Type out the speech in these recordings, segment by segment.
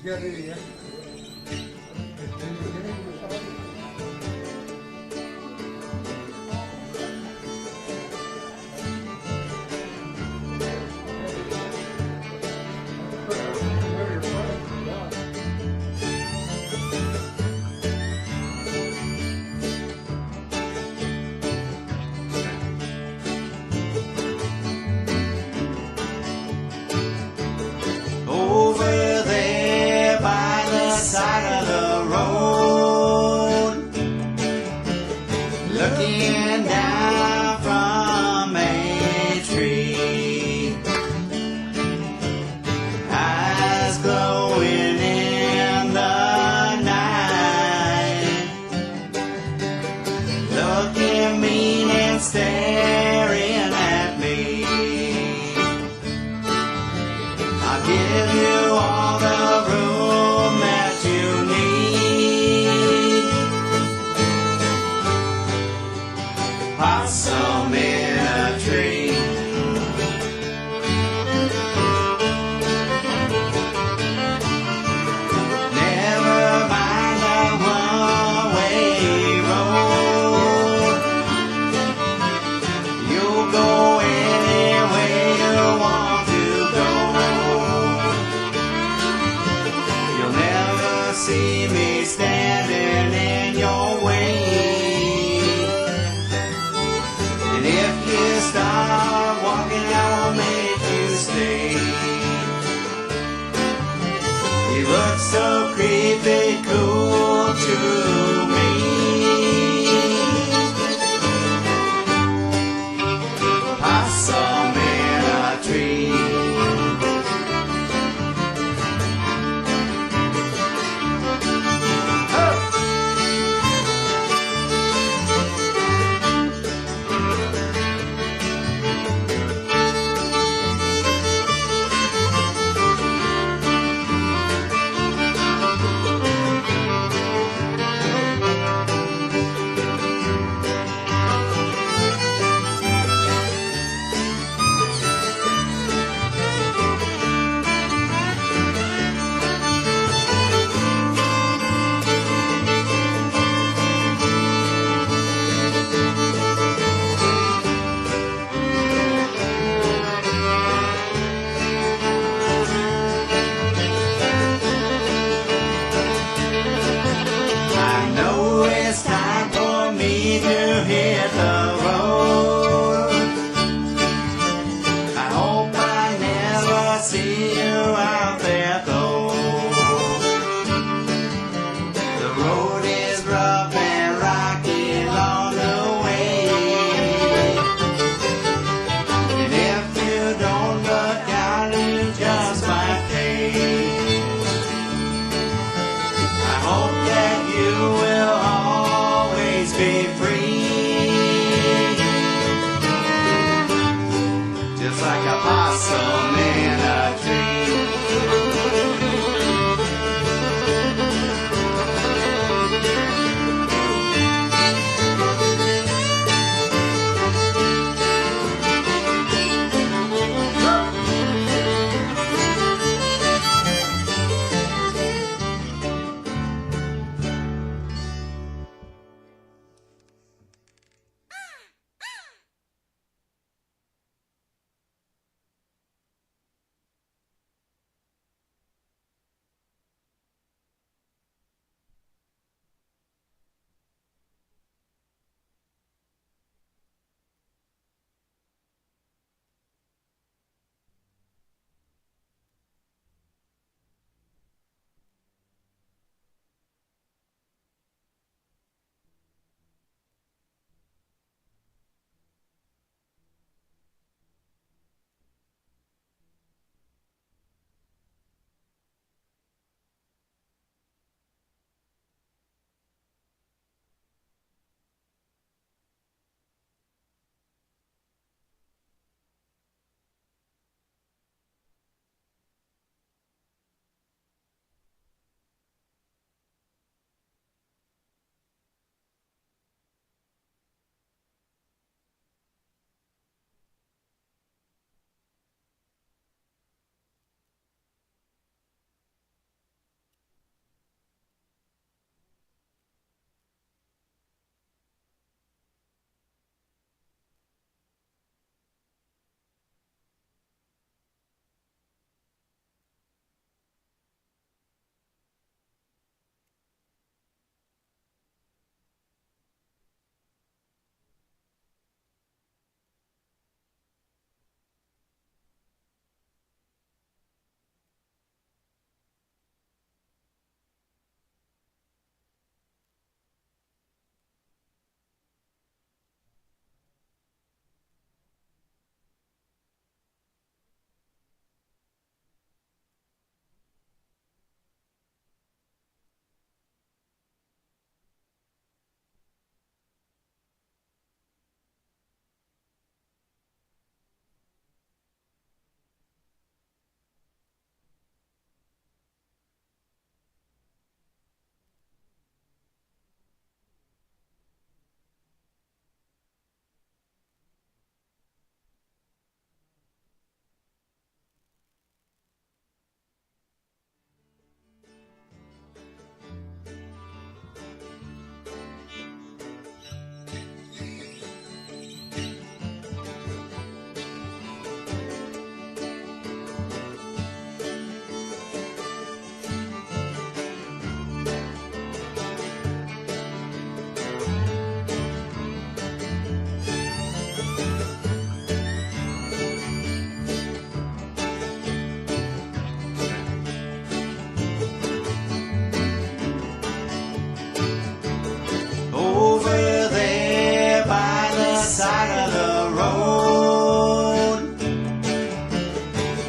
got it yet?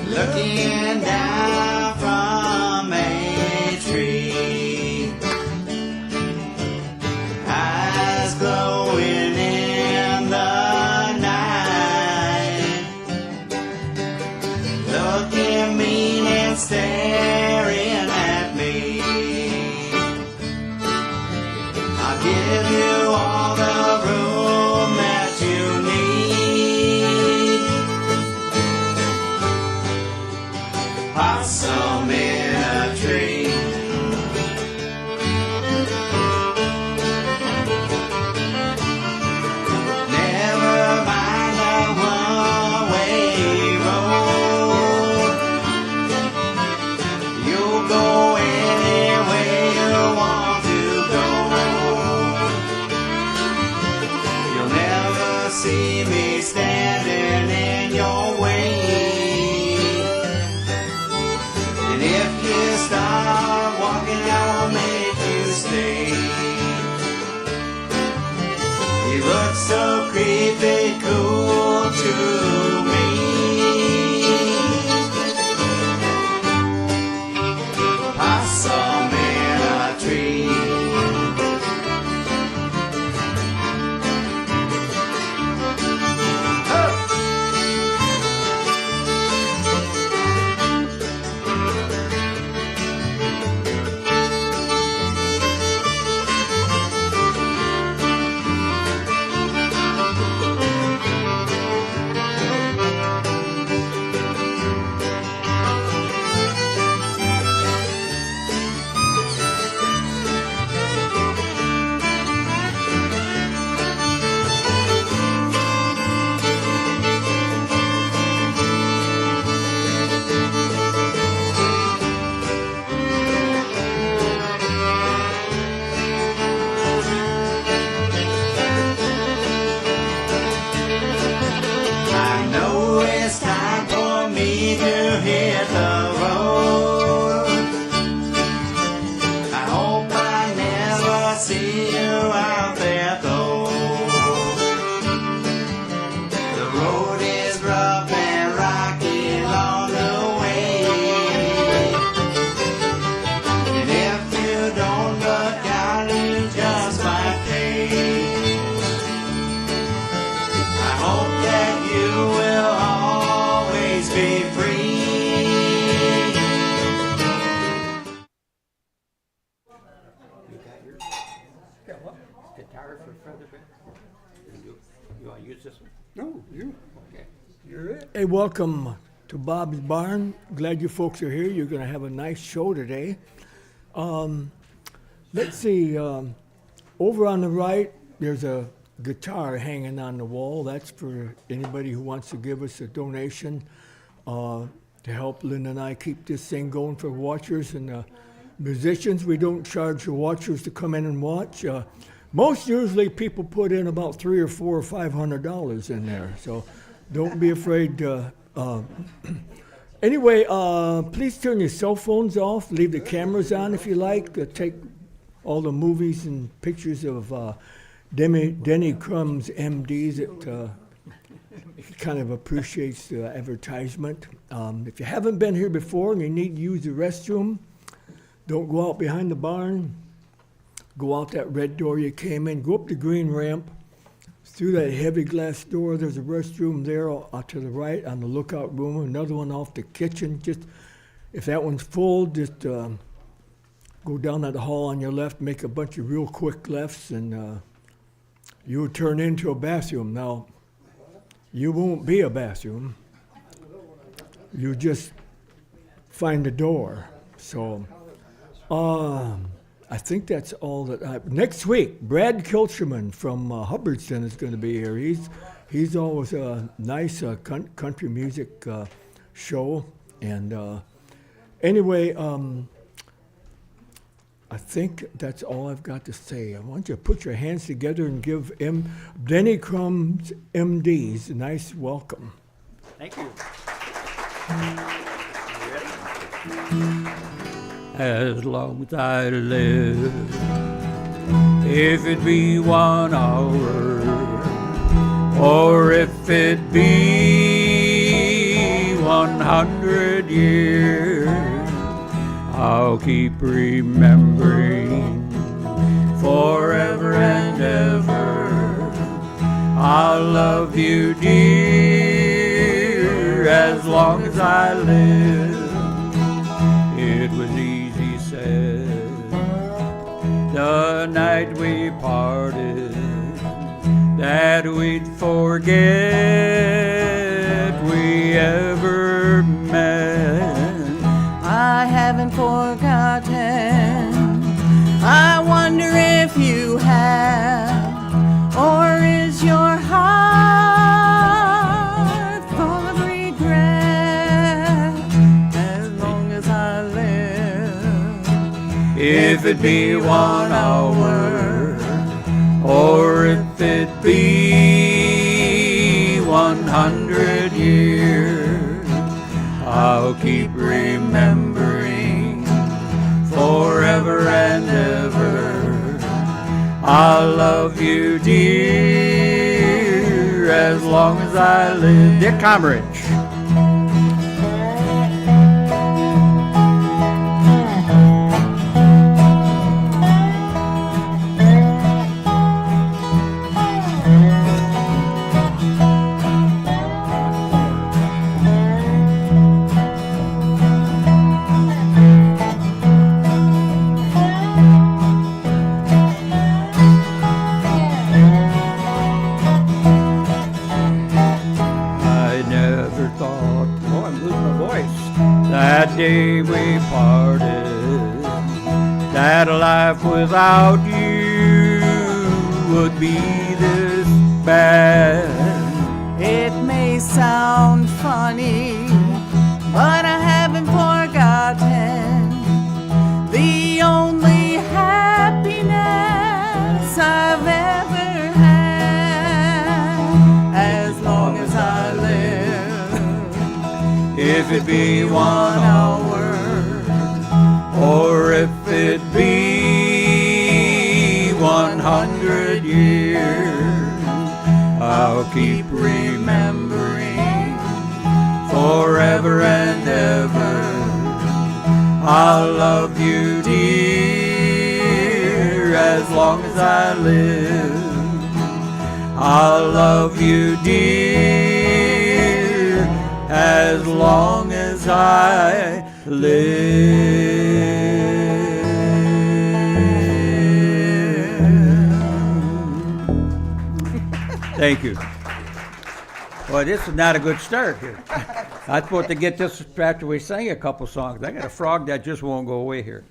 looking down from a tree, eyes glowing in the night, looking mean and staring at me. I'll give you all the room that you need. Possum in a tree. Never mind the one-way road. You'll go any way you want to go. You'll never see me standing in your way. And if you start walking, I'll make you stay. You look so creepy cool to me. Possum in a tree. I know it's time for me to hit the road. I hope I never see you out there though. The road is rough and rocky along the way. And if you don't look out, you just might pay. I hope that you will always be free. You got yours? Got what? Guitar for Feather Bed? You want to use this one? No, you. Okay. You're it. Hey, welcome to Bob's Barn. Glad you folks are here. You're going to have a nice show today. Let's see. Over on the right, there's a guitar hanging on the wall. That's for anybody who wants to give us a donation to help Lynn and I keep this thing going for watchers and musicians. We don't charge the watchers to come in and watch. Most usually people put in about $300 or $400 or $500 in there. So don't be afraid to. Anyway, please turn your cell phones off. Leave the cameras on if you like. Take all the movies and pictures of Denny Crum's MDs. It kind of appreciates the advertisement. If you haven't been here before and you need to use the restroom, don't go out behind the barn. Go out that red door you came in. Go up the green ramp. Through that heavy glass door, there's a restroom there to the right on the lookout room. Another one off the kitchen. Just if that one's full, just go down that hall on your left, make a bunch of real quick lefts, and you will turn into a bathroom. Now, you won't be a bathroom. You just find a door. So, I think that's all that next week, Brad Kilcherman from Hubbardston is going to be here. He's always a nice country music show. And anyway, I think that's all I've got to say. I want you to put your hands together and give Denny Crum's MDs a nice welcome. Thank you. As long as I live, if it be 1 hour, or if it be 1 100 years, I'll keep remembering forever and ever. I'll love you, dear, as long as I live. It was easy said the night we parted that we'd forget we ever met. I haven't forgotten. I wonder if you have, or is your heart full of regret? As long as I live, If it be 1 hour, or if it be 100 years, I'll keep remembering forever and ever. I'll love you, dear, as long as I live. Dick Homrich. That day we parted, that life without you would be this bad. it may sound funny, but I haven't forgotten the only happiness I've ever had. As long as I live, If it be 1 hour, or if it be 100 years, I'll keep remembering forever and ever. I'll love you, dear, as long as I live. I'll love you, dear, as long as I live. Thank you. Well, this is not a good start here. I'm supposed to get this after we sing a couple songs. I got a frog that just won't go away here.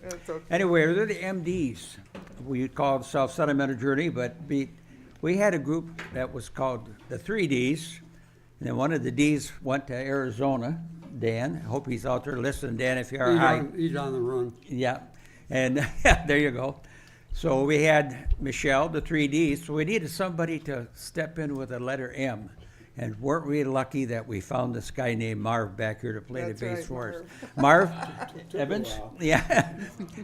Anyway, they're the MDs. We call it Self-Sentimental Journey, but we had a group that was called the 3Ds. And then one of the D's went to Arizona, Dan. I hope he's out there listening, Dan, if you are. He's on the run. Yeah, and there you go. So we had Michelle, the 3Ds, so we needed somebody to step in with a letter M. And weren't we lucky that we found this guy named Marv back here to play the bass for us. Marv Ebbons? Yeah.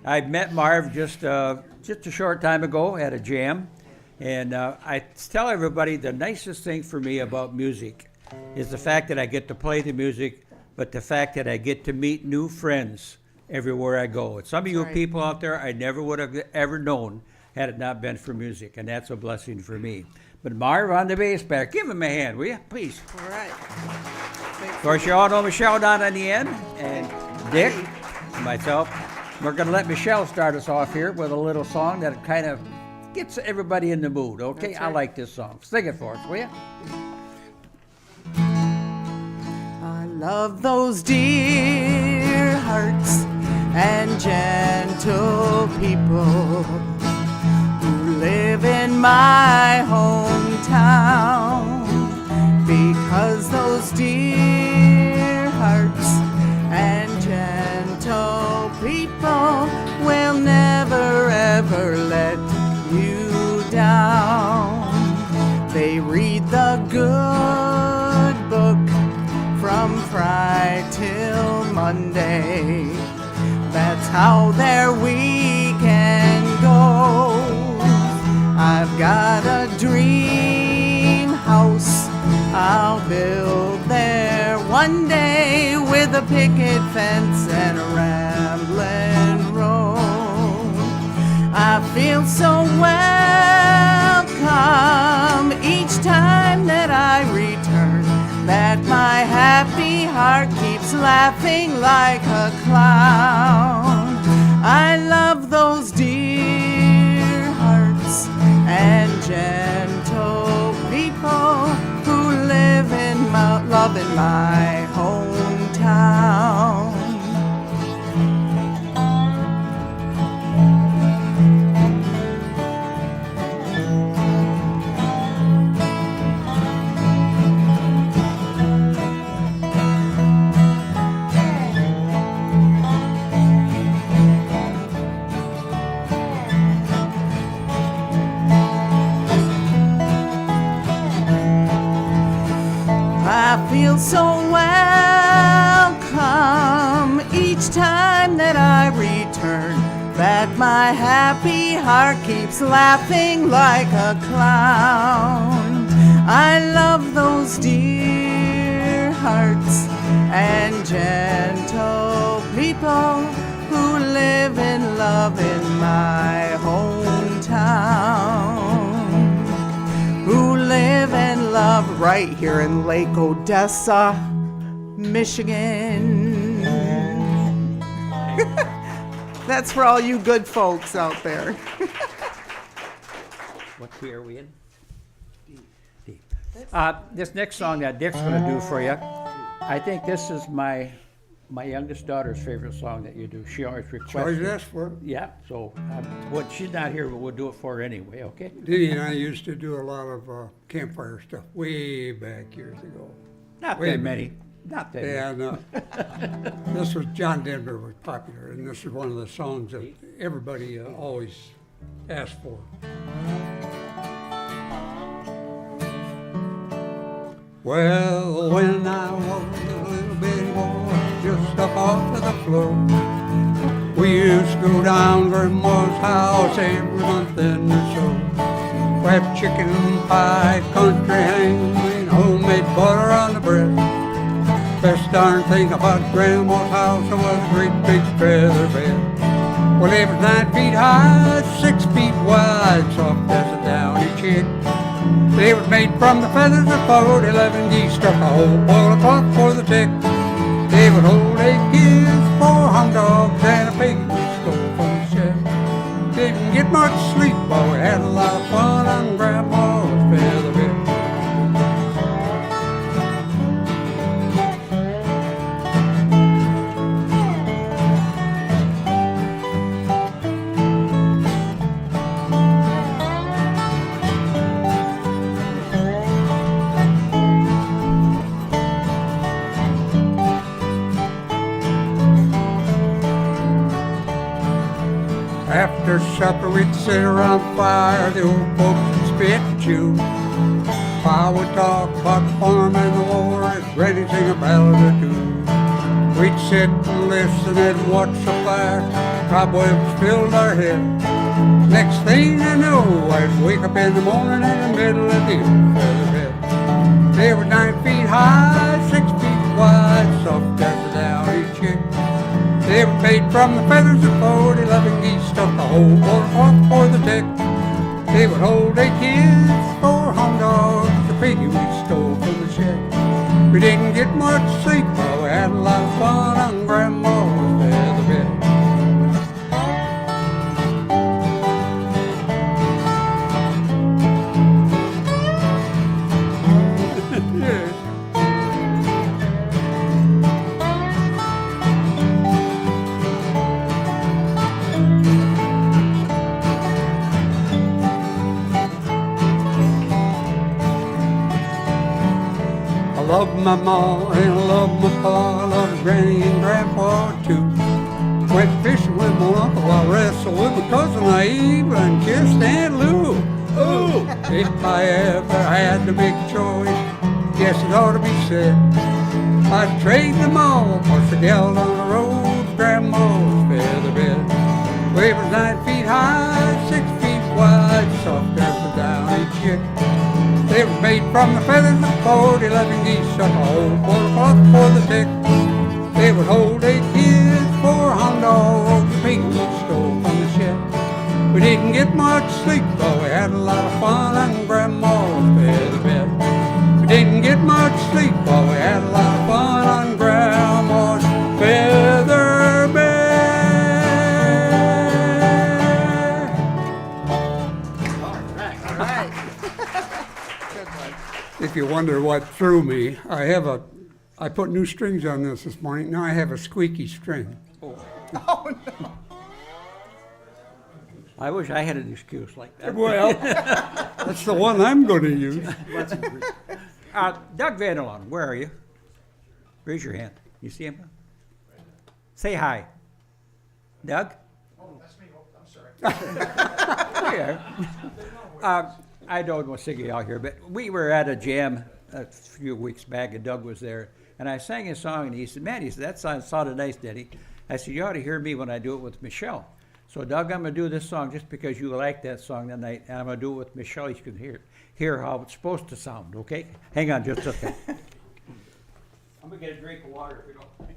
I met Marv just a short time ago at a jam. And I tell everybody the nicest thing for me about music is the fact that I get to play the music, but the fact that I get to meet new friends everywhere I go. And some of you right. people out there I never would have ever known had it not been for music, and that's a blessing for me. But Marv on the bass back, give him a hand, will you, please? all right. Of course, you all know Michelle down on the end, and Dick, and myself. We're going to let Michelle start us off here with a little song that kind of gets everybody in the mood, okay? That's I right. like this song. Sing it for us, will you? I love those dear hearts and gentle people who live in my hometown, because those dear hearts and gentle people will never ever let you down. They read the good book from Friday till Monday. That's how their weekend goes. I've got a dream house I'll build there one day with the picket fence and a rambling road. I feel so welcome each time that I return, that my happy heart keeps laughing like a clown. I love those dear hearts and gentle people who live in love in my hometown. I feel so welcome each time that I return, that my happy heart keeps laughing like a clown. I love those dear hearts and gentle people who live in love in my hometown, who live and love right here in Lake Odessa, Michigan. That's for all you good folks out there. What key are we in? D. This next song that Dick's gonna do for you, I think this is my youngest daughter's favorite song that you do. She always requests Always it. ask for it. Yeah, so well, she's not here, but we'll do it for her anyway, okay? Denny and I used to do a lot of campfire stuff way back years ago. Not Wait a that many. Not that many. And this was John Denver was popular, and this is one of the songs that everybody always asked for. Well, when I was a little bitty boy, just up off of the floor, we used to go down Grandma's house every month in the show. Wrap chicken pie, country ham, and homemade butter on the bread. Best darn thing about Grandma's house was a great big feather bed. Well, it was 9 feet high, 6 feet wide, soft as a downy chick. They was made from the feathers of 11 geese, struck a whole boil of clock for the tick. They would hold 8 kids, 4 hound dogs, and a pig we stole from the shed. Didn't get much sleep, but we had a lot of fun on Grandma's feather bed. After supper we'd sit around the fire, the old folks would spit and chew. Pa would talk about the farm and the war, and Granny sing a ballad or two. We'd sit and listen and watch the fire, cobwebs filled our head. Next thing I know, I'd wake up in the morning in the middle of the old feather bed. They were 9 feet high, 6 feet wide, soft as a downy chick. They were made from the feathers of 11 geese, stuck a whole board off for the tick. They would hold 8 kids, 4 hound dogs, the piggy we stole from the shed. We didn't get much sleep, but we had a lot of fun on Grandma's feather bed. Yes. I love my ma and I love my pa, I love Granny and Grandpa too. Went fishing with my uncle, I wrestled with my cousin I even kissed Aunt Lou. Ooh, if I ever had to make a choice, guess it ought to be said, I'd trade them all for the gal on the road, Grandma's feather bed. We was 9 feet high, 6 feet wide, soft as a downy chick. They were made from the feathers of 11 geese, stuck a whole board of cloth for the tick. They It would hold 8 kids, 4 hound dogs, a pink stove from the shed. We didn't get much sleep, but we had a lot of fun on Grandma's feather bed. We didn't get much sleep, but we had a lot of fun on Grandma's feather bed. If you wonder what threw me, I put new strings on this morning. Now I have a squeaky string. Oh, no. I wish I had an excuse like that. Well, that's the one I'm going to use. Doug Vanderlaan, where are you? Raise your hand. You see him? Say hi. Doug? Oh, that's me. Oh, I'm sorry. Yeah. I don't want to sing you out here, but we were at a jam a few weeks back, and Doug was there, and I sang a song, and he said, "Man," he said, "that sounded nice, Denny." I said, "You ought to hear me when I do it with Michelle." So, Doug, I'm going to do this song just because you liked that song that night, and I'm going to do it with Michelle. You can hear how it's supposed to sound, okay? Hang on just a second. I'm going to get a drink of water if you don't mind.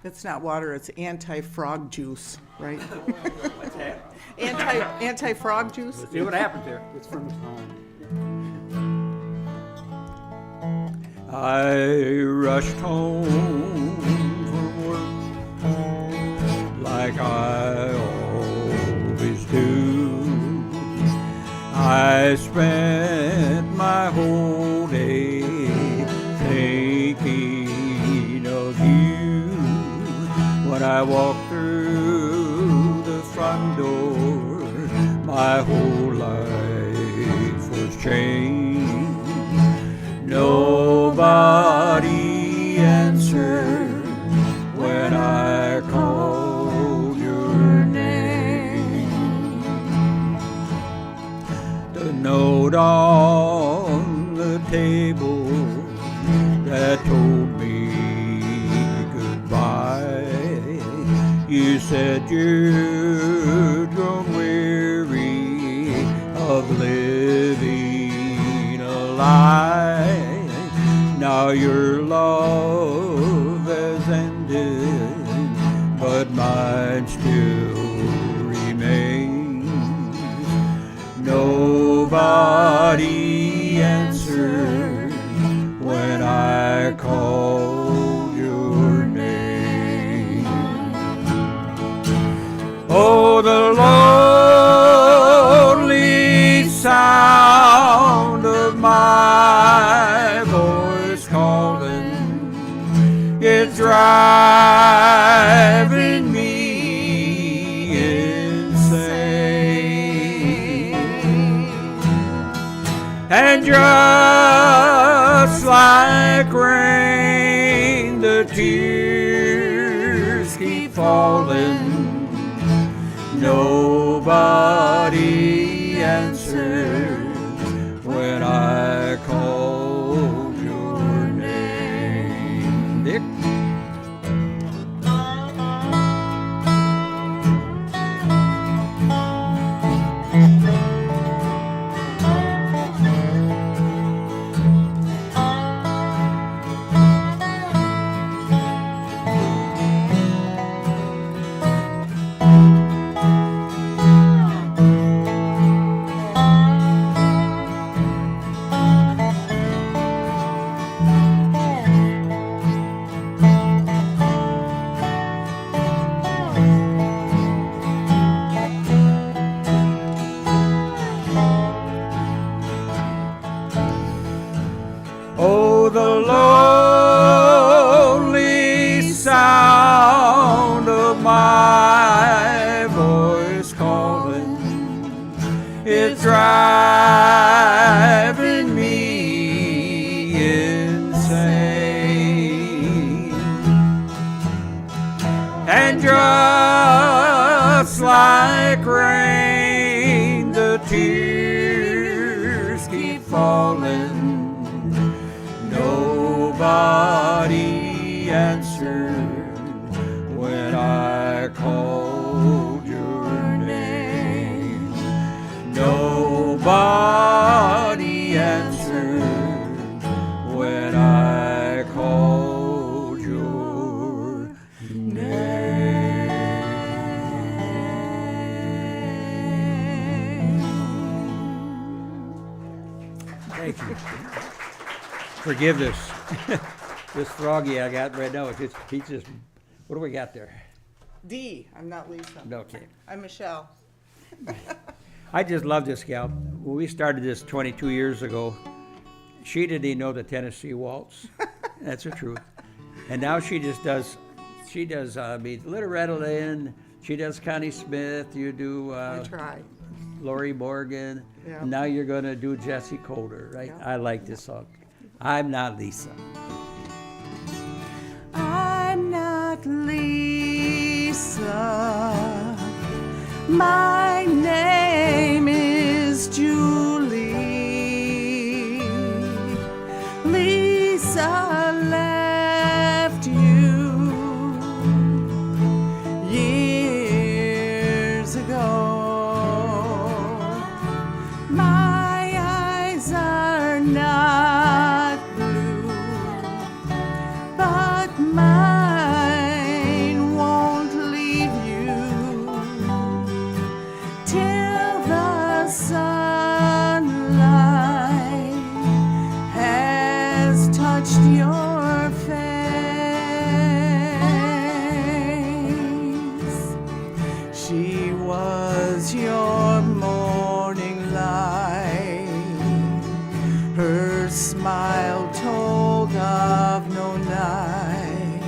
It's not water, it's anti-frog juice, right? What's that? Anti-frog juice? Let's see what happens there. It's from home. I rushed home from work like I always do. I spent my whole day thinking of you. When I walked through the front door, my whole life was changed. Nobody answered when I called your name. The note on the table that told me goodbye. You said you'd grown weary of living a lie. Now your love has ended, but mine still remains. Nobody answered when I called your name. Oh, the lonely sound of my voice calling, it's driving me insane. And just like rain, the tears keep falling. Nobody answered when I called your name. Dick? Oh, the lonely sound of my voice calling, it's driving me insane. And just like rain, the tears keep falling. Nobody answered when I called your name. Nobody answered answered when I called your name. Thank you. Forgive this froggy I got right now. He's just, what do we got there? D. I'm not Lisa. Okay. I'm Michelle. I just love this gal. When we started this 22 years ago, she didn't even know the Tennessee Waltz. That's the truth. And now she does Little Lynn, she does Connie Smith, you do I try. Lori Morgan. Yeah. And now you're going to do Jessie Coulter, right? Yeah. I like this song. I'm not Lisa. I'm not Lisa. My name is Julie. Lisa left you years ago. My eyes are not blue, but mine won't leave you till the sunlight has touched your face. She was your morning light. Her smile told of no night.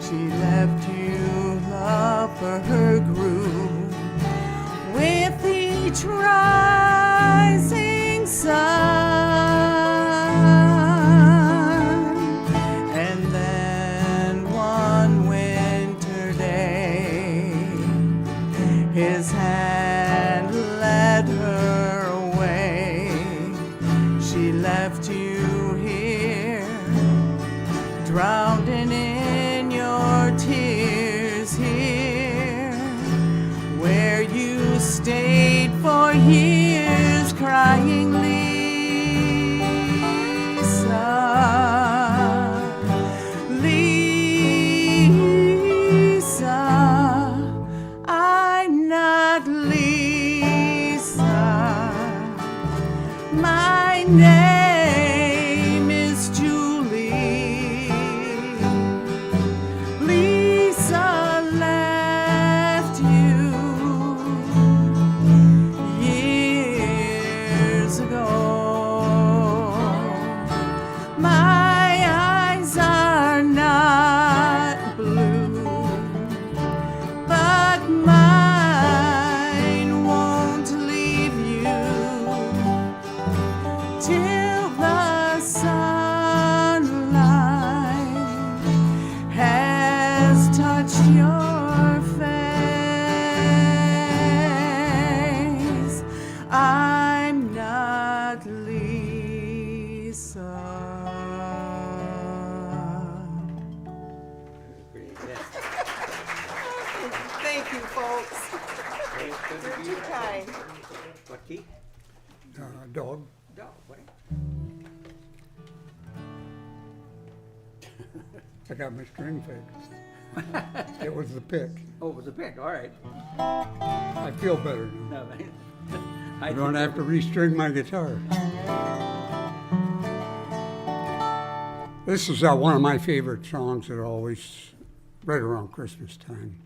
She left you, love for her grew with each rising sun. And then one winter day, his hand led her away. She left you here, drowning in your tears here, where you stayed for years crying, Lisa, I'm not Lisa. My name is Julie. Lisa left you years ago. My eyes are not blue, but mine won't leave you till the sunlight has touched your face. I'm not Lisa. Thank you, folks. You're too kind. What key? Dog. No, what? I got my string fixed. It was the pick. Oh, it was a pick. All right. I feel better now. No, I don't have to restring my guitar. This is one of my favorite songs that always, right around Christmas time.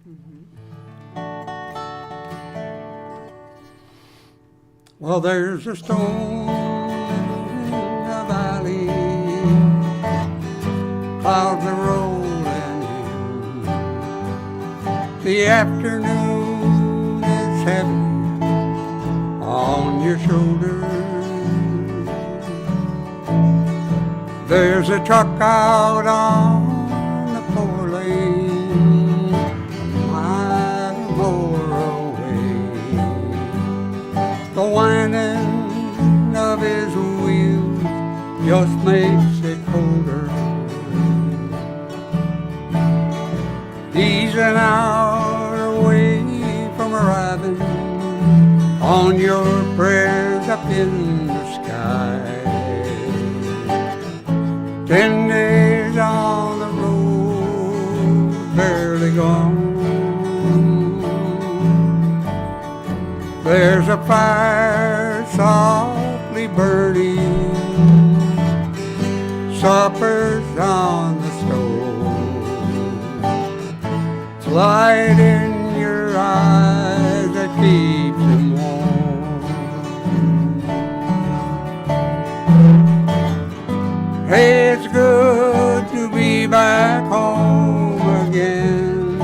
Well, there's a stone in the valley, clouds are rolling in. The afternoon is heavy on your shoulders. There's a truck out on the four lane, a mile more away. The whining of his wheels just makes it colder. He's an hour away from arriving on your prayers up in the sky. 10 days on the road, barely gone. There's a fire softly burning, supper's on the stove. It's light in your eyes that keeps them warm. Hey, it's good to be back home again.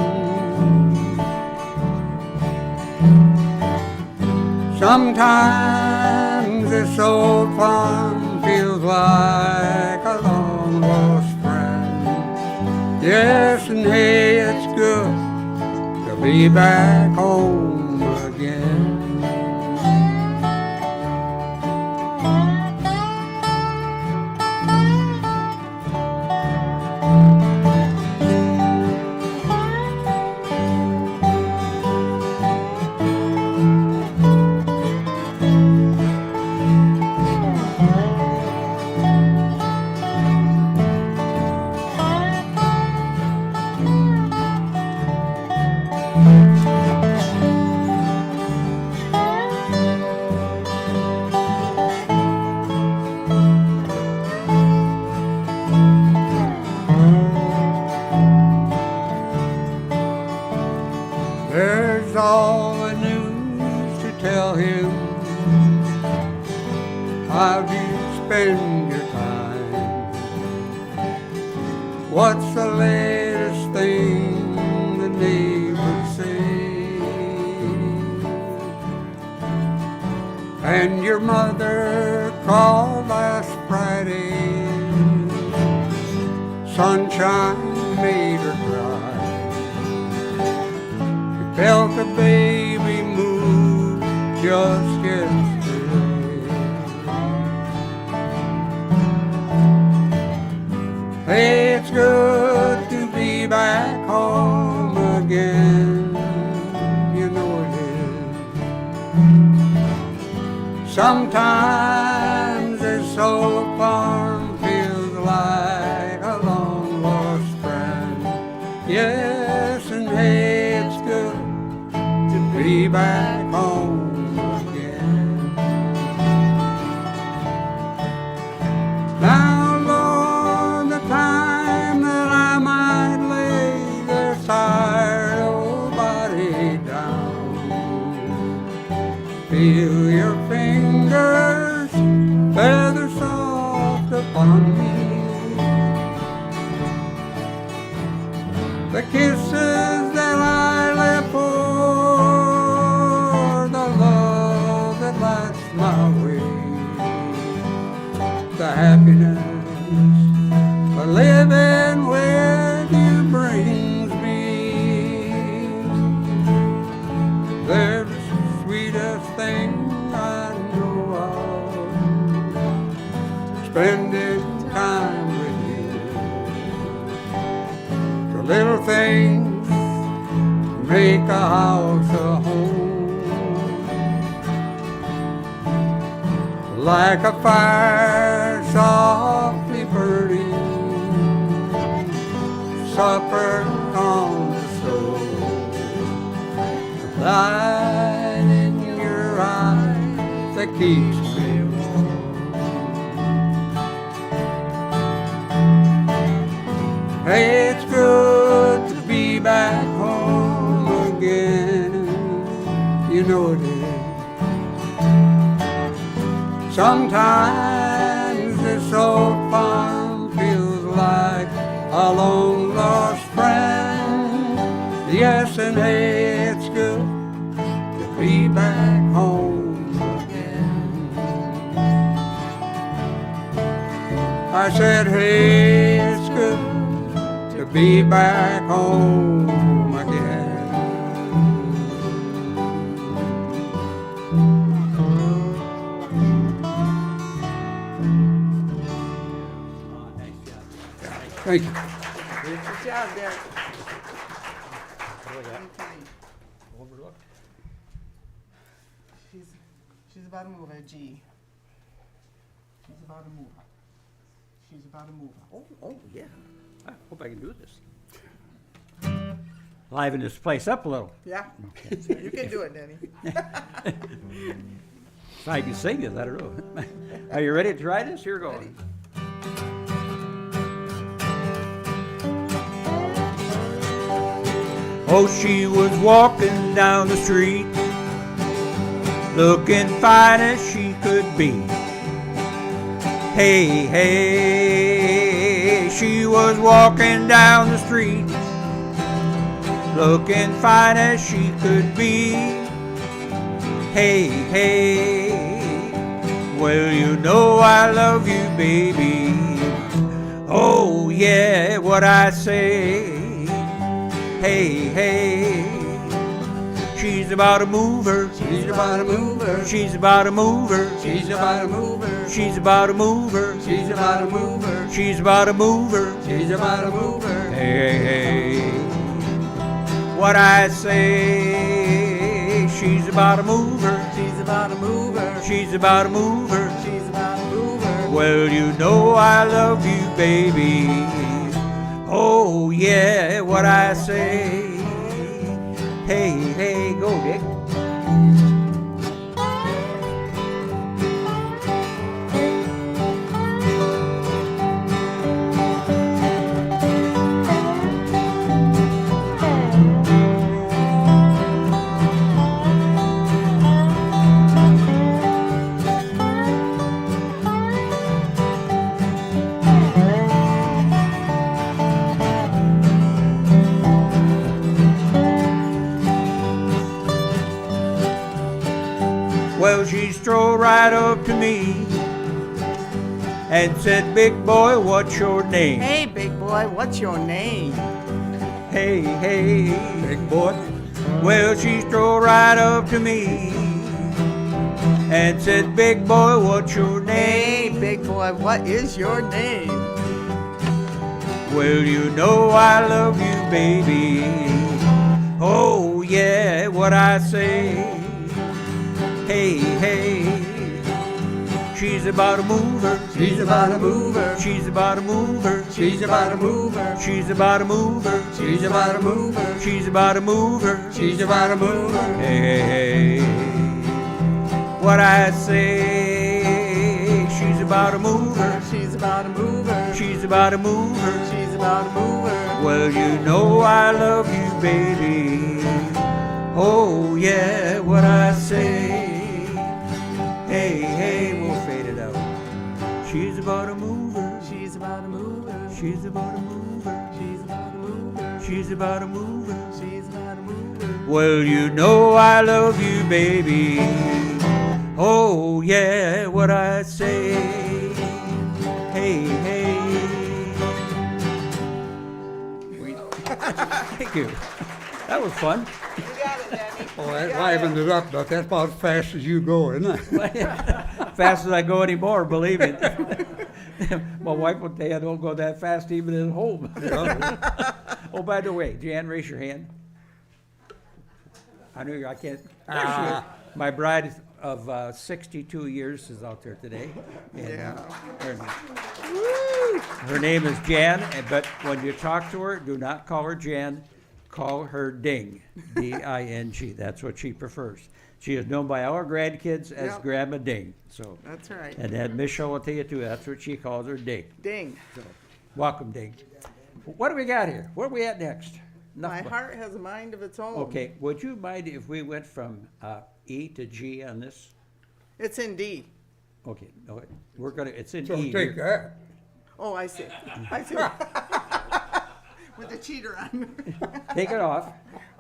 Sometimes this old farm feels like a long lost friend. Yes, and hey, it's good to be back home again. There's all the news to tell him. How do you spend your time? What's the latest thing the neighbors say? And your mother called last Friday. Sunshine made her cry. Felt the baby move just yesterday. Hey, it's good to be back home again. You know it is. Sometimes this old farm feels like a long lost friend. Yes, and hey, it's good be back home again. Now, Lord, the time that I might lay this tired old body down. Feel your fingers feather soft upon me. The kisses that I live for, my way, the happiness of living with you brings me. They're the sweetest thing I know of, spending time with you. The little things make a house a home. Like a fire softly burning, supper on the stove, light in your eyes that keeps me warm. Hey, it's good to be back home again. You know it is. Sometimes this old farm feels like a long lost friend. Yes, and hey, it's good to be back home again. I said, hey, it's good to be back home again. Thank you. Good job, Derek. Overlooked. She's about to move her G. She's about to move. She's about to move. Oh, yeah. I hope I can do this. Liven this place up a little. Yeah. You can do it, Denny. If I can sing this, I don't know. Are you ready to try this? Here we go. Oh, she was walking down the street, looking fine as she could be. Hey, hey, she was walking down the street, looking fine as she could be. Hey, hey, well, you know I love you, baby. Oh, yeah, what I say. Hey, hey, she's about to move her. She's about to move her. She's about to move her. She's about to move her. She's about to move her. She's about to move her. She's about to move her. She's about to move her. Hey, hey, what I say. She's about to move her. She's about to move her. She's about to move her. She's about to move her. Well, you know I love you, baby. Oh, yeah, what I say. Hey, hey, go, Dick. Well, she strode right up to me and said, big boy, what's your name? Hey, big boy, what's your name? Hey, hey, Big boy. well, she strode right up to me and said, big boy, what's your Hey, name? big boy, what is your name? Well, you know I love you, baby. Oh, yeah, what I say. Hey, hey, she's about to move her. She's about to move her. She's about to move her. She's about to move her. She's about to move her. She's about to move her. She's about to move her. She's about to move her. Hey, what I say. She's about to move her. She's about to move her. She's about to move her. She's about to move her. Well, you know I love you, baby. Oh, yeah, what I say. Hey, hey, we'll fade it out. She's about to move her. She's about to move her. She's about to move her. She's about to move her. She's about to move her. She's about to move her. Well, you know I love you, baby. Oh, yeah, what I say. Hey, hey. Thank you. That was fun. You got it, Danny. Oh, that livened it up, but that's about as fast as you go, isn't it? Fast as I go anymore, believe it. My wife would say I don't go that fast even at home. Oh, by the way, Jan, raise your hand. I know I can't. There she is. My bride of 62 years is out there today. And, Yeah. her name is Jan, but when you talk to her, do not call her Jan. Call her Ding, D-I-N-G. That's what she prefers. She is known by our grandkids as Yep. Grandma Ding. So, That's right. and that Michelle will tell you too. That's what she calls her, Ding. Ding. Welcome, Ding. What do we got here? Where are we at next? My Nothing but- heart has a mind of its own. Okay. Would you mind if we went from E to G on this? It's in D. Okay. No, we're gonna. It's in So E. take that. Oh, I see. I see. With the cheater on. Take it off.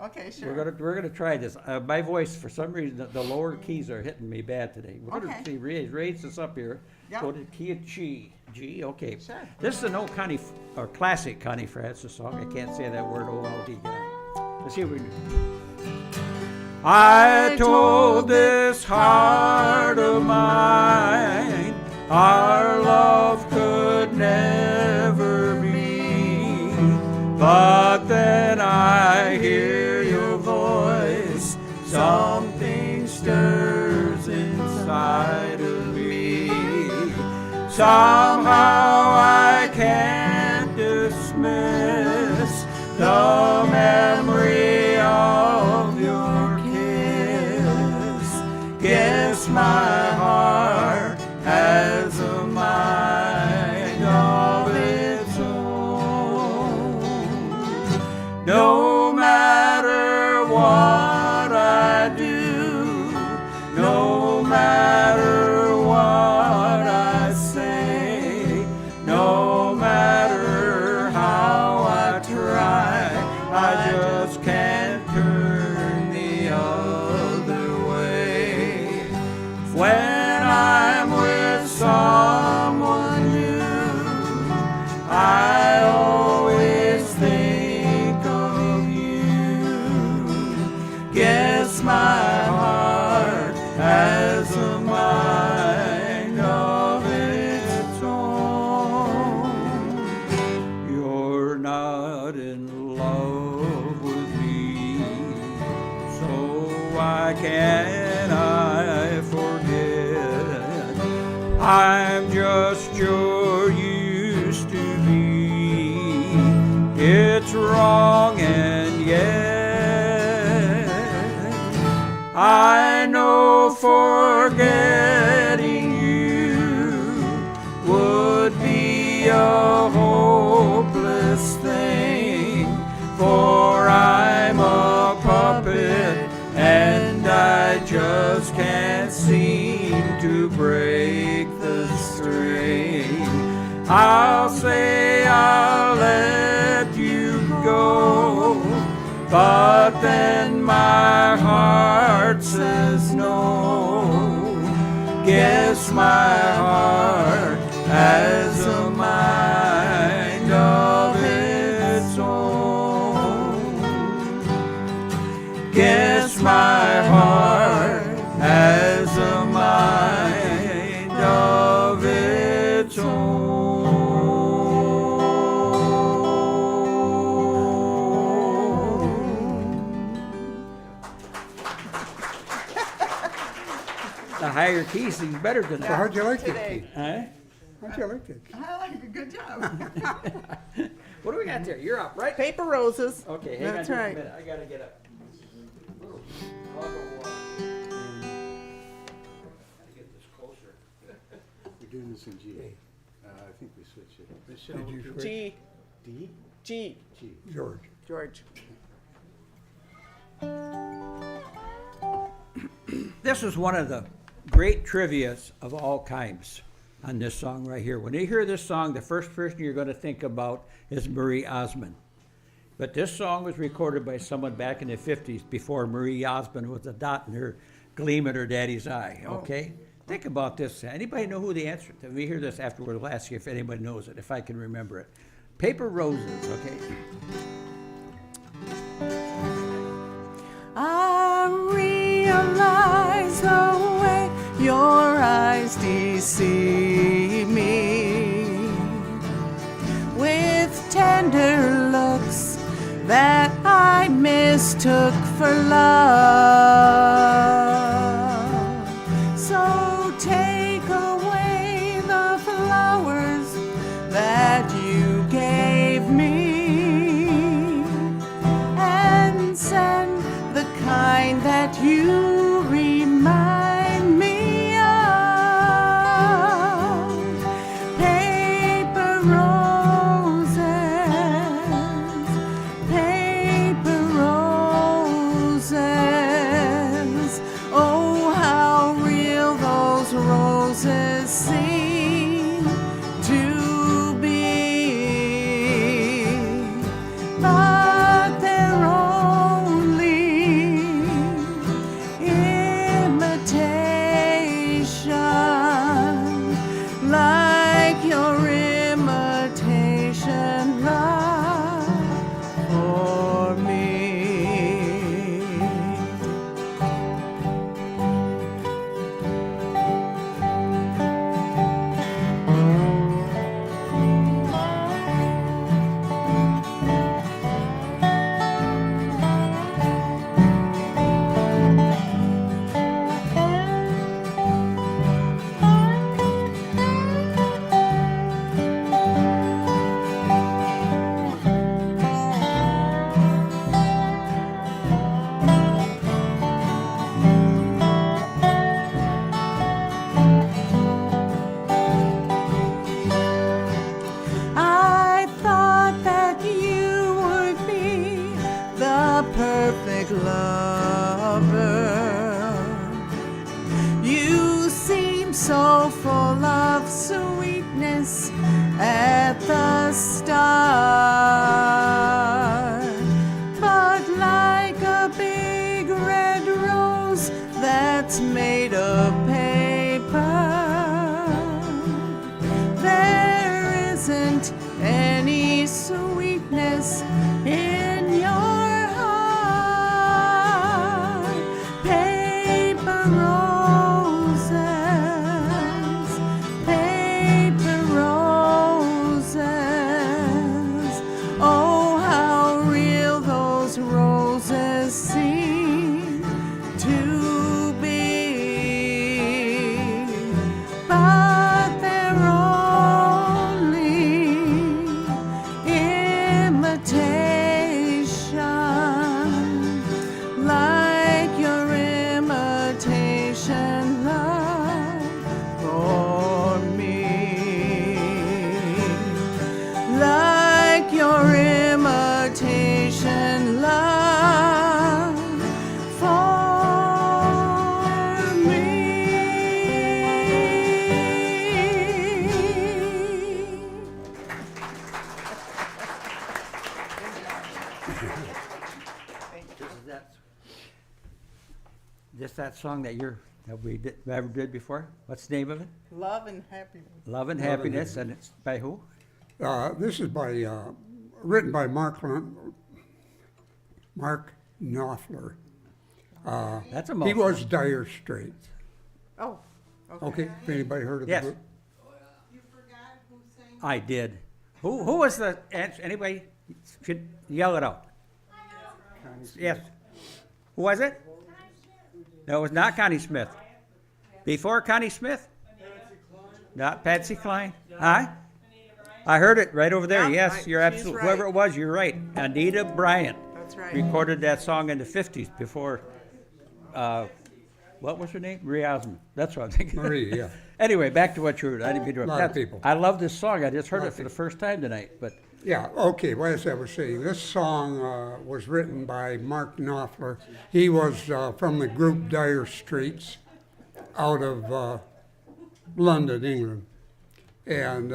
Okay, sure. We're gonna try this. My voice, for some reason, the lower keys are hitting me bad today. We're gonna Okay. see, raise this up here. Yep. Go to key of G. G. Okay. Sure. This is an old Connie or classic Connie Francis song. I can't say that word O-L-D. Let's see if we can. I told this heart of mine our love could never be, but then I hear your voice, something stirs inside of me. Somehow I can I forget? I'm just your used to be. It's wrong and yet I know forgetting you would be a hopeless thing, for I'm a puppet and I just can't seem to break the string. I'll say I'll let you go, but then my heart says no. Guess my heart has a mind of its own. Guess my heart has a mind of its own. The higher key seems better than So that. how'd you like Today. that? Huh? How'd you like that? I like it. Good job. What do we got there? You're up, right? Paper roses. Okay, hang on That's just a right. minute. I gotta get up. I'll go, get this closer. We're doing this in G. I think we switched it. Michelle, Did you switch? G. D? G. G. George. George. this is one of the great trivias of all kinds on this song right here. When you hear this song, the first person you're going to think about is Marie Osmond. But this song was recorded by someone back in the 50s before Marie Osmond was a dot in her gleam in her daddy's eye, okay? Think about this. Anybody know who the answer to? We hear this afterward. We'll ask you if anybody knows it, if I can remember it. Paper Roses, okay? I realize the way your eyes deceive me with tender looks that I mistook for love. So take away the flowers that you gave me and send the kind that you remind me of. Paper roses, paper roses. Oh, how real those roses seem to be. But they're only imitation, like your imitation love for me. I thought that you would be the perfect lover. You seem so full of sweetness at the start, but like a big red rose that's made of paper, there isn't any sweetness in your heart. Paper roses, paper roses. Oh, how real those roses seem to that song that ever did before? What's the name of it? Love and happiness. Love and Happiness, and it's by who? This is written by Mark Knopfler. That's a He mouthful. was Dire Straits. Oh, Okay, if anybody heard of Yes. the group? You forgot who sang? I did. Who was the, anybody should yell it out? Yes. Who was it? No, it was not Connie Smith. Before Connie Smith? Not Patsy Cline? Huh? I heard it right over there. Yeah, Yes, you're she's absolutely, right. whoever it was, you're right. Anita Bryant That's right. recorded that song in the 50s before, what was her name? Marie Osmond. That's what I'm thinking. Marie, yeah. Anyway, back to what you were, I didn't mean to Lot of interrupt. people. I love this song. I just heard Lot it of for the people. first time tonight, but Yeah, okay, well, as I was saying, this song was written by Mark Knopfler. He was from the group Dire Straits out of London, England. And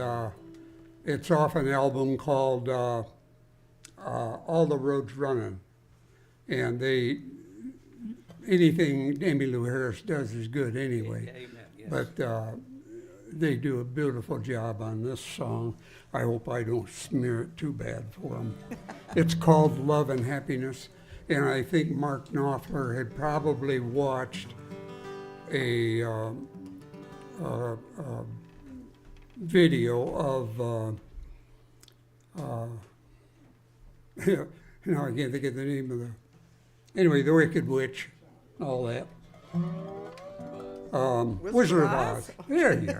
it's off an album called All the Roads Running. And anything Emmylou Harris does is good anyway. Amen, yes. But they do a beautiful job on this song. I hope I don't smear it too bad for them. It's called Love and Happiness, and I think Mark Knopfler had probably watched a video of, I can't think of the name of the Wicked Witch, all that. Wizard of Oz. There you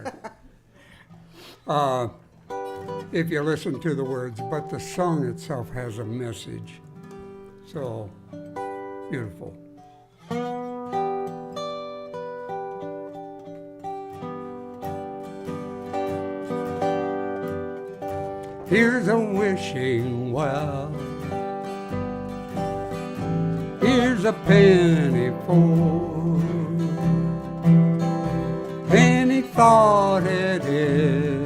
are. If you listen to the words, but the song itself has a message. So, beautiful. Here's a wishing well. Here's a penny for any thought it is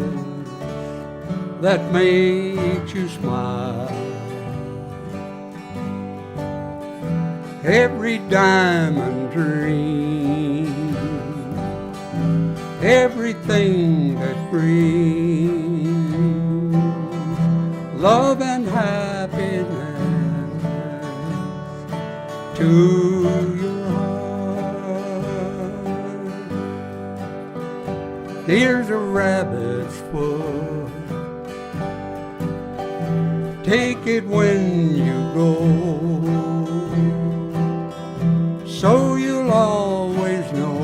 that makes you smile. Every diamond dream, everything that brings love and happiness to your heart. Here's a rabbit's foot. Take it when you go, so you'll always know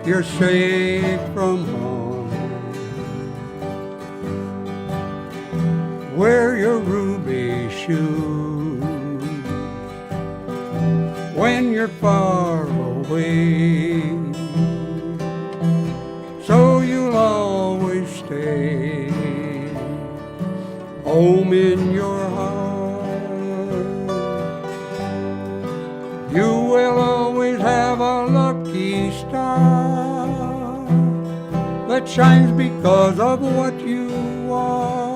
you're safe from harm. Wear your ruby shoes when you're far away, so you'll always stay home in your heart. You will always have a lucky star that shines because of what you are.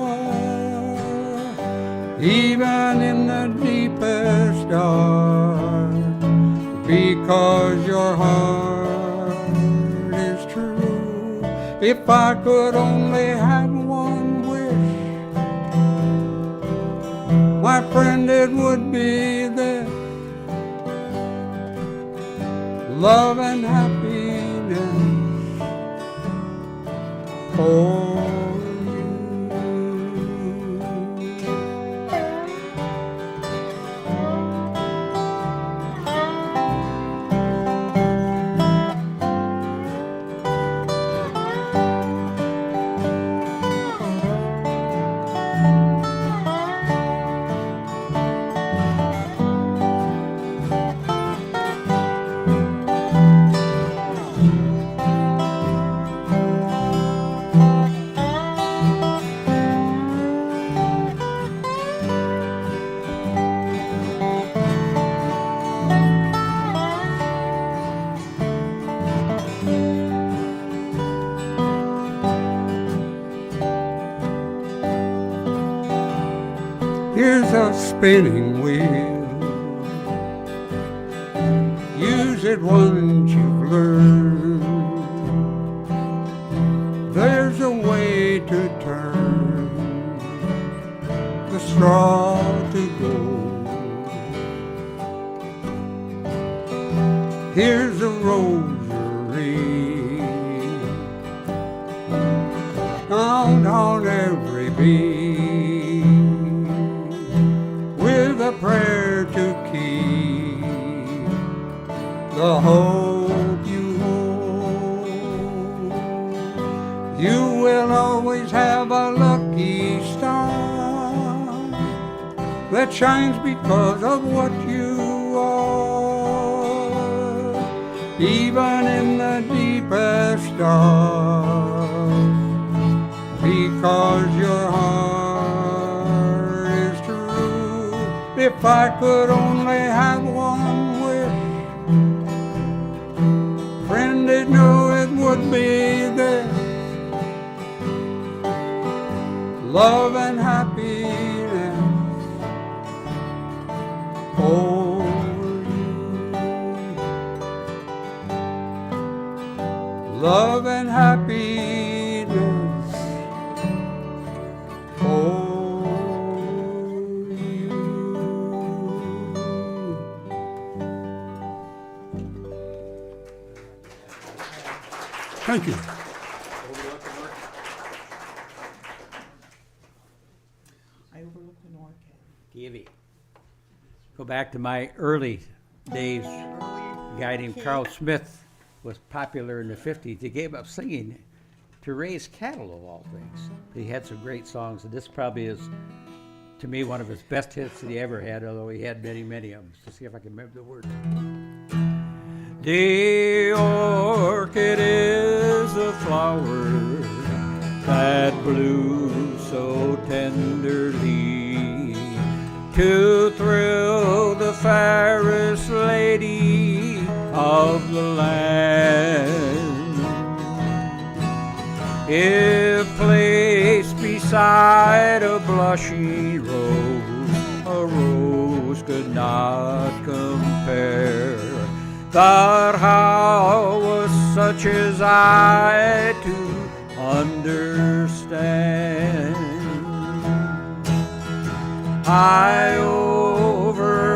Even in the deepest dark, because your heart is true. If I could only have one wish, my friend, it would be this: love and happiness for you. Here's a spinning wheel once you've learned, there's a way to turn the straw to gold. Here's a rosary found on every bee, with a prayer to keep the hope you hold. You will always have a lucky star that shines because of what you are, even in the deepest dark, because your heart is true. If I could only have one wish, friend, I'd know it would be this: love and happiness over you. Love and happiness over you. Thank you. I overlooked the North. Givey. Go back to my early days. A guy named Carl Smith was popular in the 50s. He gave up singing to raise cattle, of all things. He had some great songs, and this probably is, to me, one of his best hits that he ever had, although he had many, many of them. Let's see if I can remember the words. The orchid is a flower that blooms so tenderly to thrill the fairest lady of the land. If placed beside a blushing rose, a rose could not compare. But how was such as I to understand? I overlooked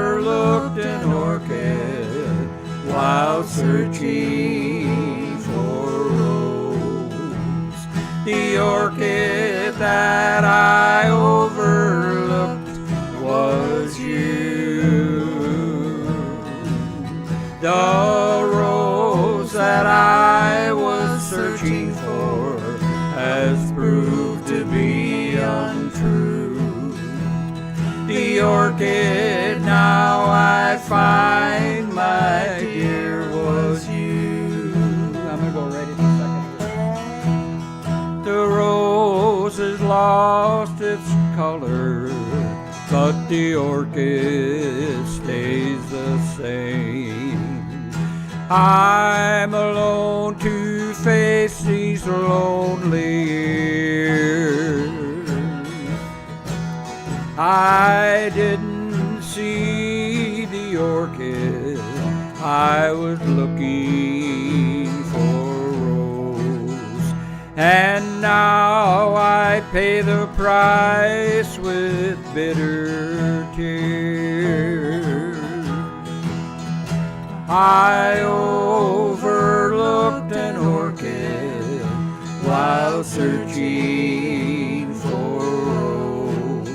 an orchid while searching for a rose. The orchid that I overlooked was you. The rose that I was searching for has proved to be untrue. The orchid now I find, my dear, was you. I'm gonna go right in a second. The rose has lost its color, but the orchid stays the same. I'm alone to face these lonely years. I didn't see the orchid, I was looking for a rose. And now I pay the price with bitter tears. I overlooked an orchid while searching for a rose.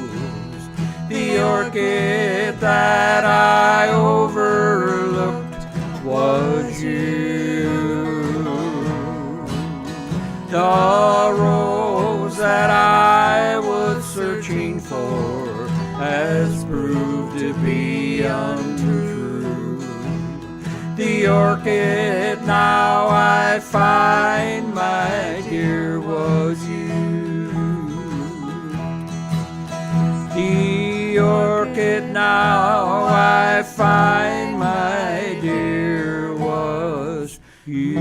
The orchid that I overlooked was you. The rose that I was searching for has proved to be untrue. The orchid now I find, my dear, was you. The orchid now I find, my dear, was you.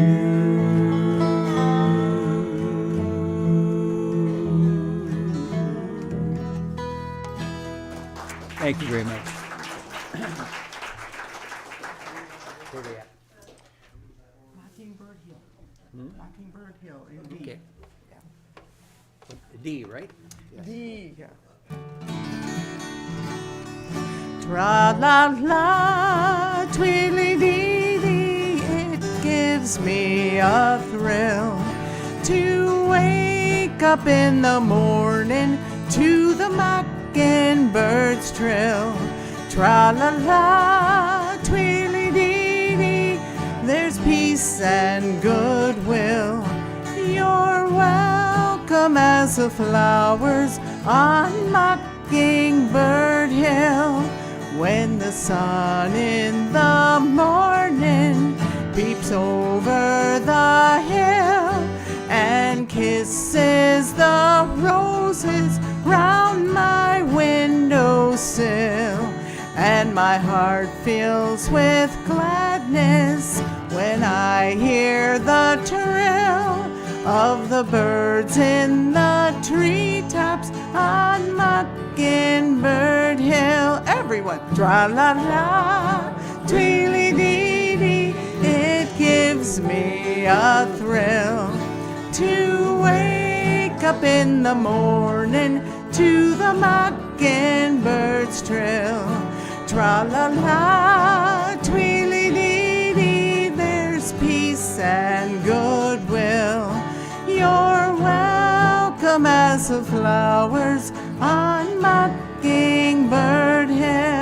Thank you very much. Where we at? D, right? D. Tra la la, tweedly dee dee, it gives me a thrill to wake up in the morning to the mockingbird's trill. Tra la la, tweedly dee dee, there's peace and goodwill. You're welcome as the flowers on Mockingbird Hill. When the sun in the morning peeps over the hill and kisses the roses round my windowsill, and my heart fills with gladness when I hear the trill of the birds in the treetops on Mockingbird Hill. Everyone, tra-la-la, tweedly-dee-dee, it gives me a thrill to wake up in the morning to the mockingbird's trill. Tra-la-la, tweedly-dee-dee, there's peace and goodwill. You're welcome as the flowers on Mockingbird Hill.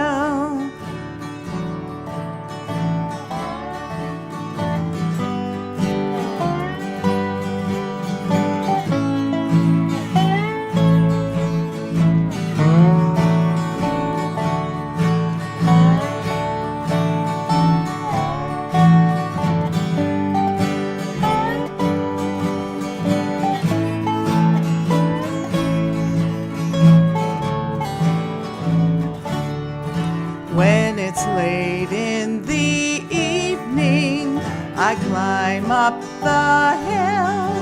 When it's late in the evening, I climb up the hill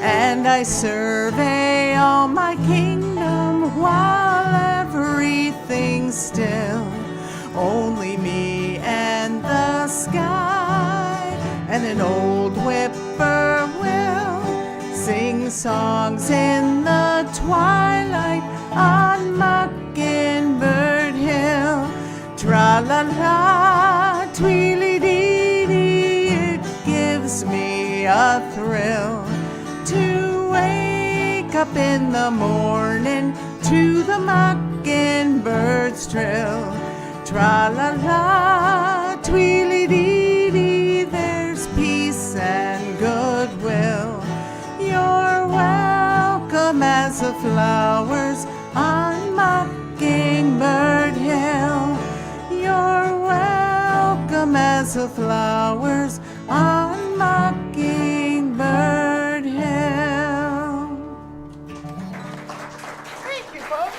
and I survey all my kingdom while everything's still. Only me and the sky and an old whippoorwill sing songs in the twilight on Mockingbird Hill. Tra-la-la, tweedly-dee-dee, it gives me a thrill to wake up in the morning to the mockingbird's trill. Tra-la-la, tweedly-dee-dee, there's peace and goodwill. You're welcome as the flowers on Mockingbird Hill. You're welcome as the flowers on Mockingbird Hill. Thank you, folks.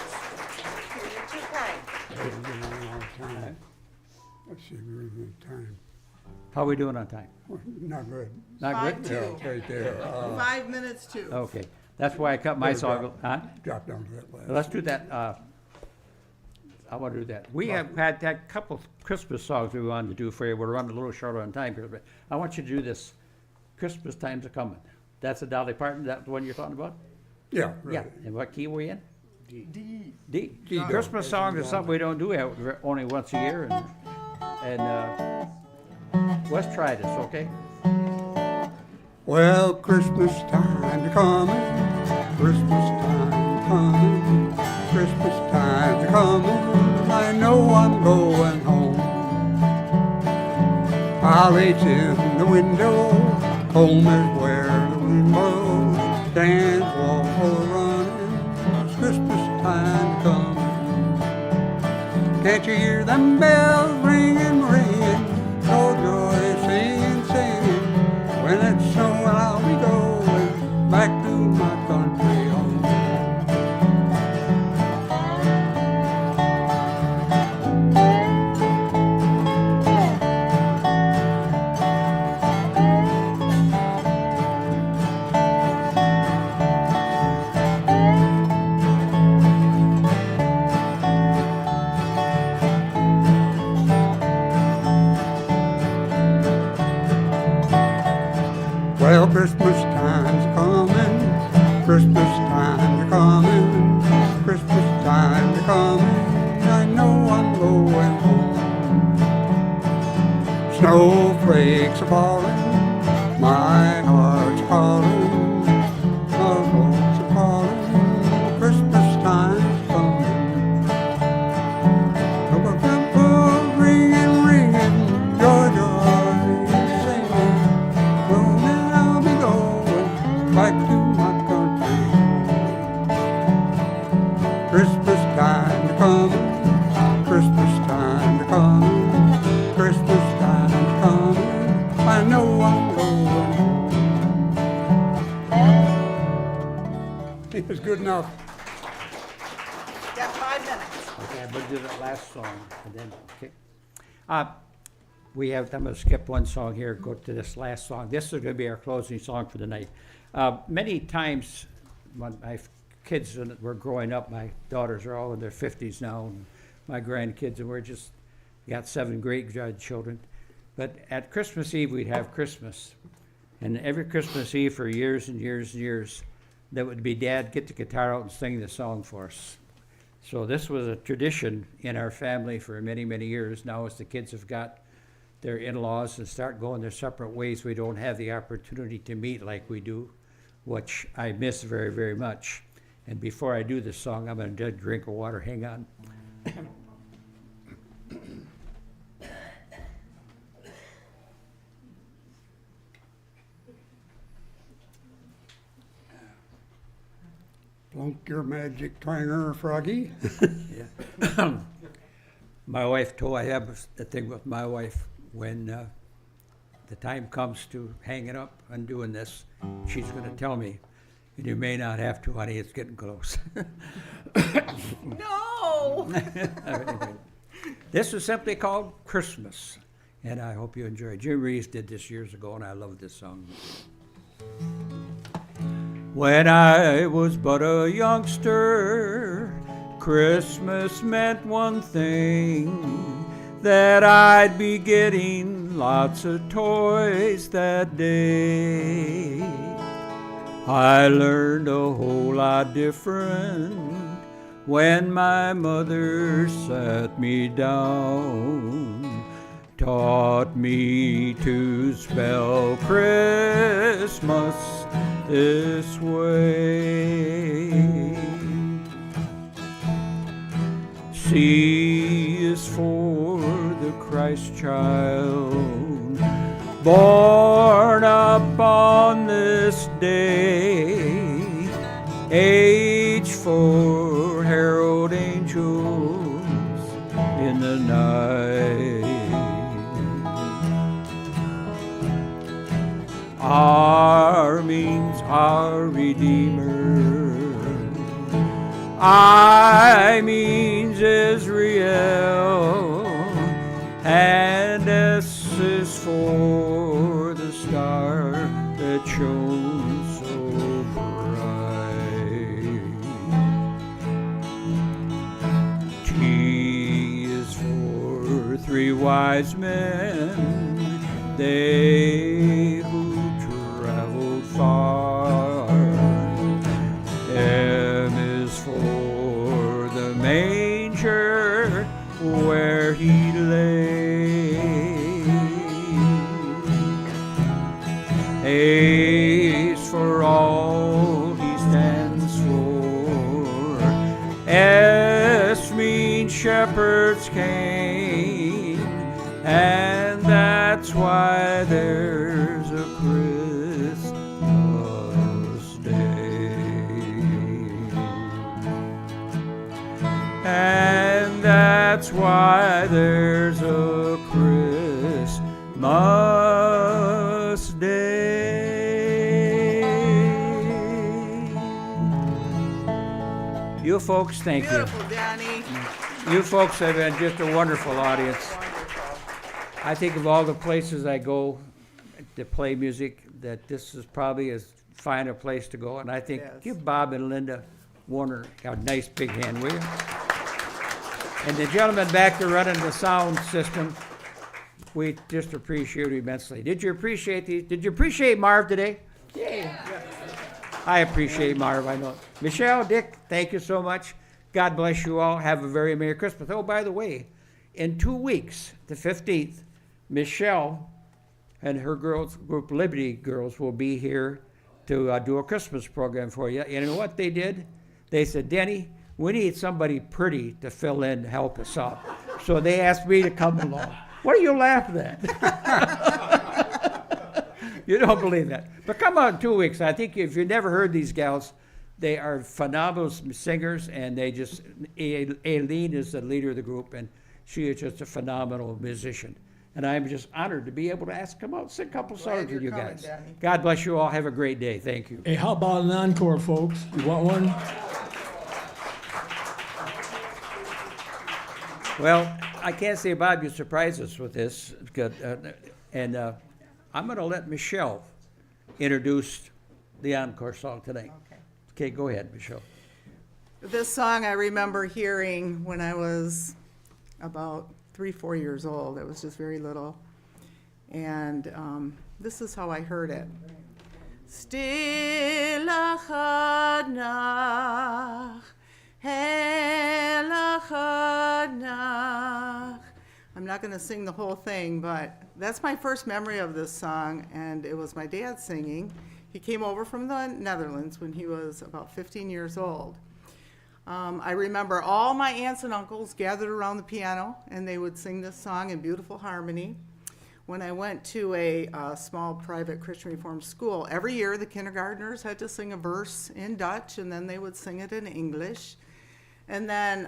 You're too kind. We're running out of time. Let's see, we're running out of time. How are we doing on time? Well, not good. Not good? 5-2. Yeah, right there. 5 minutes too. Okay, that's why I cut my song, huh? Drop down to that last. Let's do that, I want to do that. We have had a couple of Christmas songs we wanted to do for you. We're running a little short on time here, but I want you to do this, Christmas Time's A-Comin'. That's a Dolly Parton, that's the one you're talking about? Yeah, Yeah, right. and what key were you in? D. D. D. Christmas songs is something we don't do only once a year, and let's try this, okay? Well, Christmas time coming, Christmas time coming, Christmas time coming, I know I'm going home. I'll reach in the window, home is where the wind blows, dance, walk, or running, it's Christmas time coming. Can't you hear them bells ringing, ringing, oh joy, singing, singing, when it's snowing I'll be going back to my country home. time you're coming, Christmas time you're coming, I know I'm going home. Snowflakes are falling, my heart's calling, my folks are calling, Christmas time's coming. Ringing, ringing, joy, joy, singing, well then I'll be going back to my country. Christmas time to coming, Christmas time to coming, Christmas time to coming, I know I'm going home. It was good enough. Got 5 minutes. Okay, we'll do that last song, and then, okay. I'm gonna skip one song here, go to this last song. This is gonna be our closing song for the night. Many times, when my kids were growing up, my daughters are all in their 50s now, and my grandkids, and we're just, got 7 great grandchildren. But at Christmas Eve, we'd have Christmas. And every Christmas Eve for years and years and years, that would be Dad get the guitar out and sing the song for us. So this was a tradition in our family for many, many years. Now as the kids have got their in-laws and start going their separate ways, we don't have the opportunity to meet like we do, which I miss very, very much. And before I do this song, I'm gonna do a drink of water. Hang on. Plunk your magic twanger, Froggy. Yeah. My wife I have a thing with my wife, when the time comes to hanging up and doing this, she's gonna tell me, and you may not have to, honey, it's getting close. No! This is simply called Christmas, and I hope you enjoy it. Jim Reeves did this years ago, and I love this song. When I was but a youngster, Christmas meant one thing, that I'd be getting lots of toys that day. I learned a whole lot different when my mother sat me down, taught me to spell Christmas this way. C is for the Christ child, born upon this day. H for herald angels in the night. R means our Redeemer. I means Israel. And S is for the star that shone so bright. T is for 3 wise men, they who traveled far. M is for the manger where he lay. A is for all he stands for. S means shepherds came, and that's why there's a Christmas day. And that's why there's a Christmas day. You folks, thank you. Beautiful, Danny. You folks have been just a wonderful audience. I think of all the places I go to play music, that this is probably as fine a place to go. And I think, Yes. give Bob and Linda Warner a nice big hand, will you? And the gentleman back there running the sound system, we just appreciate it immensely. Did you appreciate Marv today? Yeah. I appreciate Marv, I know. Michelle, Dick, thank you so much. God bless you all. Have a very Merry Christmas. Oh, by the way, in 2 weeks, the 15th, Michelle and her girls group, Liberty Girls, will be here to do a Christmas program for you. And you know what they did? They said, Denny, we need somebody pretty to fill in to help us out. So they asked me to come along. What are you laughing at? You don't believe that. But come on, 2 weeks. I think if you've never heard these gals, they are phenomenal singers, and they just, Aileen is the leader of the group, and she is just a phenomenal musician. And I'm just honored to be able to ask them out and sing a couple songs with you coming, guys. Danny. God bless you all. Have a great day. Thank you. Hey, how about an encore, folks? You want one? Well, I can't say Bob, you surprised us with this, because, and I'm going to let Michelle introduce the encore song tonight. Okay, go ahead, Michelle. This song I remember hearing when I was about 3-4 years old. I was just very little. And this is how I heard it. Stille Nacht, helle Nacht. I'm not going to sing the whole thing, but that's my first memory of this song, and it was my dad singing. He came over from the Netherlands when he was about 15 years old. I remember all my aunts and uncles gathered around the piano, and they would sing this song in beautiful harmony. When I went to a small private Christian Reformed school, every year the kindergartners had to sing a verse in Dutch, and then they would sing it in English. And then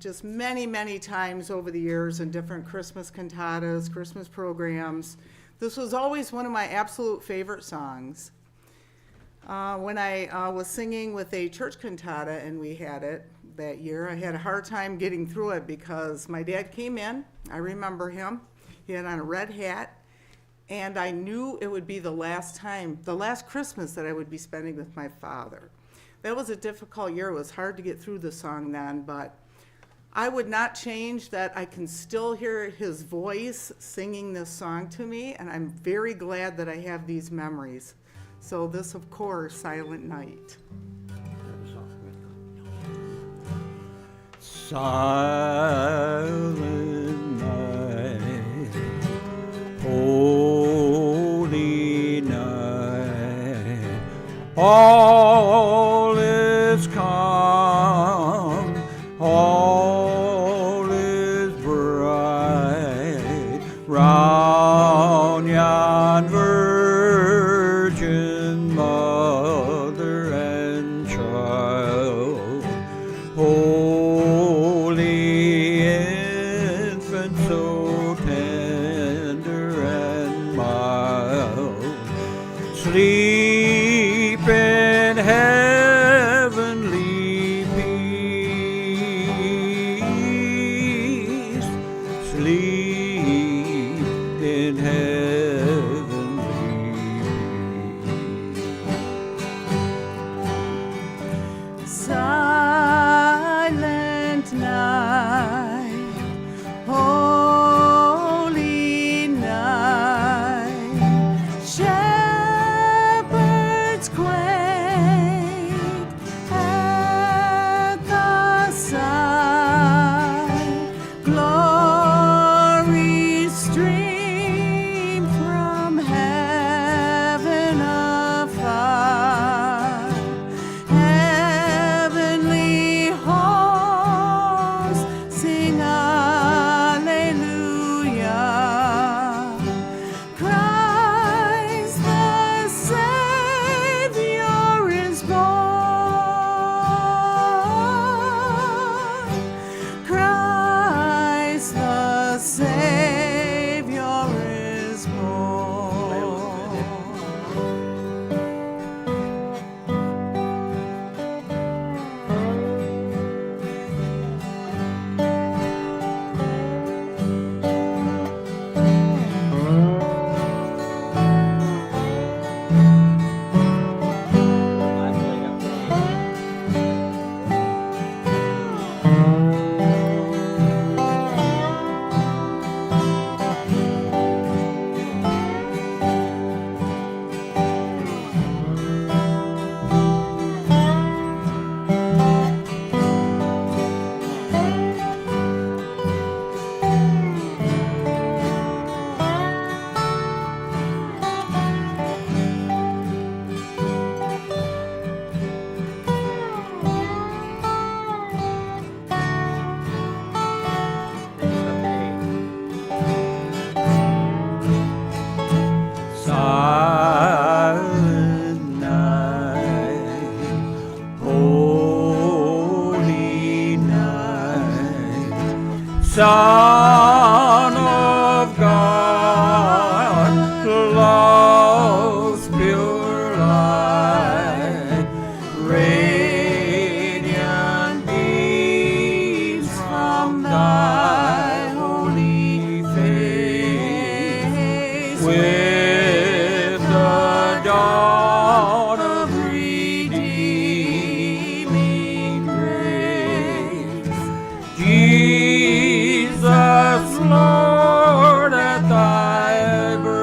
just many, many times over the years in different Christmas cantatas, Christmas programs, this was always one of my absolute favorite songs. When I was singing with a church cantata and we had it that year, I had a hard time getting through it because my dad came in. I remember him. He had on a red hat, and I knew it would be the last Christmas that I would be spending with my father. That was a difficult year. It was hard to get through the song then, but I would not change that. I can still hear his voice singing this song to me, and I'm very glad that I have these memories. So this, of course, Silent Night. Silent night, holy night, all is calm, all is bright, round yon virgin mother and child, holy infant, so tender and mild, sleep in heavenly Son of God, love's pure light, radiant beams from thy holy face, with the dawn of redeeming grace. Jesus, Lord, at thy birth.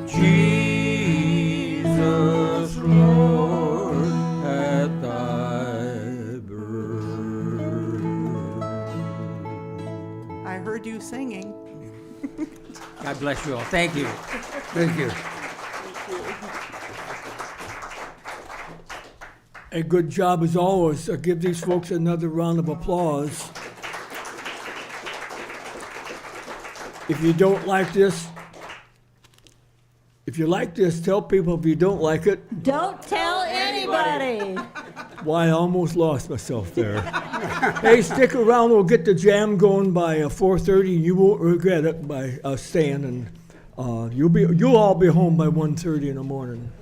Jesus, Lord, at thy birth. I heard you singing. God bless you all. Thank you. Thank you. A good job as always. Give these folks another round of applause. If you don't like this, if you like this, tell people. If you don't like it, Don't tell anybody. why, I almost lost myself there. Hey, stick around. We'll get the jam going by 4:30. You won't regret it by staying, and you'll all be home by 1:30 in the morning.